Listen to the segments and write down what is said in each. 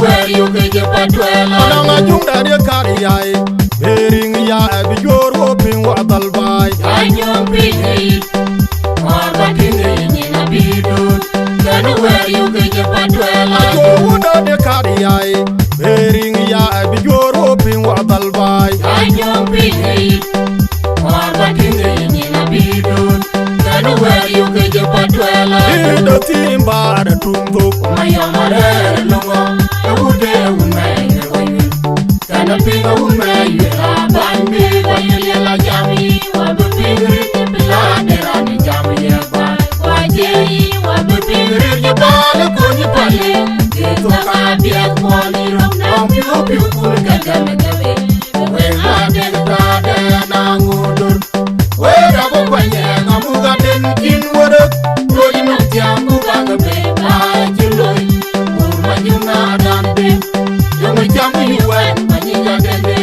where you get your patwella. Ananga jungda de kariyai. Bering ya abijor hoping wadal bay. Anyong pinay. Marbatinay ni nabidut. Where you get your patwella. Jungda de kariyai. Bering ya abijor hoping wadal bay. Anyong pinay. Marbatinay ni nabidut. Where you get your patwella. The timba the tumbo. Mayamare lungo. Ude umay. Kana pinga umay. Bambi wayela jami. Wabupingri. Laderani jami yaba. Wajei wabupingri. Jabal kuni pale. Geto kabiak moli rong. Piu kuni kagame. Wela den kade nangudur. Wera bopanye ngamuga den kin wadak. Loi noktiamu kagabe. Ajiloi. Urmanyuna dande. Yung jamu yuan manyiga dende.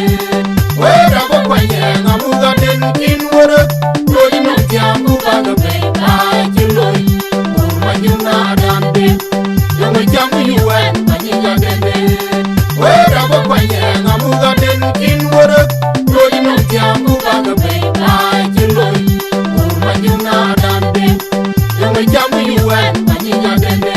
Wera bopanye ngamuga den kin wadak. Loi noktiamu kagabe. Ajiloi. Urmanyuna dande. Yung jamu yuan manyiga dende. Wera bopanye ngamuga den kin wadak. Loi noktiamu kagabe. Ajiloi. Urmanyuna dande. Yung jamu yuan manyiga dende.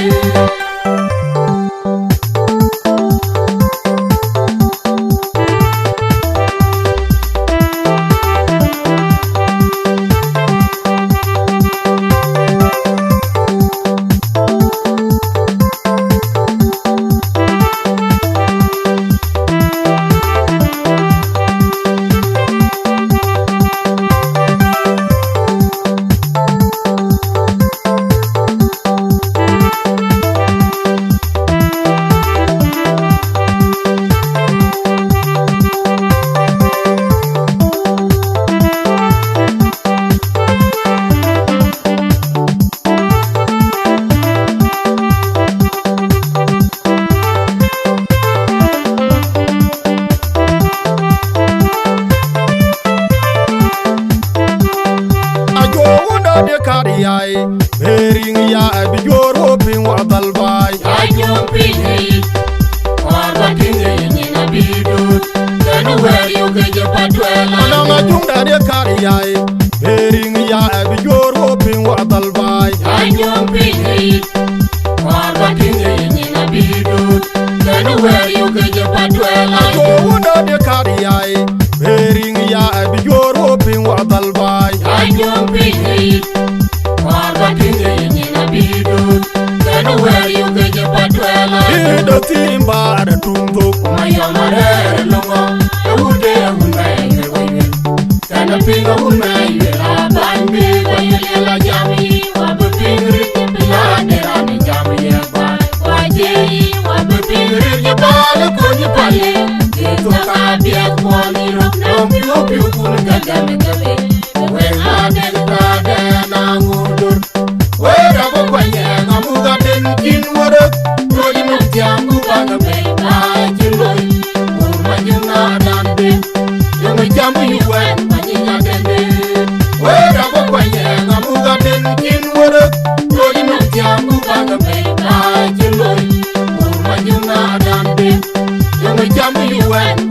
Kariyai, bering ya abijor hoping wadal bay. Anyong pinay. Marbatinay ni nabidut. Where you get your patwella. Ananga jungda de kariyai. Bering ya abijor hoping wadal bay. Anyong pinay. Marbatinay ni nabidut. Where you get your patwella. Jungda de kariyai. Bering ya abijor hoping wadal bay. Anyong pinay. Marbatinay ni nabidut. Where you get your patwella. The timba the tumbo. Mayamare lungo. Ude umay. Kana pinga umay. Bambi wayela jami. Wabupingri. Laderani jami yaba. Wajei wabupingri. Jabal kuni pale. Geto kabiak moli rong. Piu kuni kagame. Wela den kade nangudur. Wera bopanye ngamuga den kin wadak. Loi noktiamu kagabe. Ajiloi. Urmanyuna dande. Yung jamu yuan manyiga dende. Wera bopanye ngamuga den kin wadak. Loi noktiamu kagabe. Ajiloi. Urmanyuna dande. Yung jamu yuan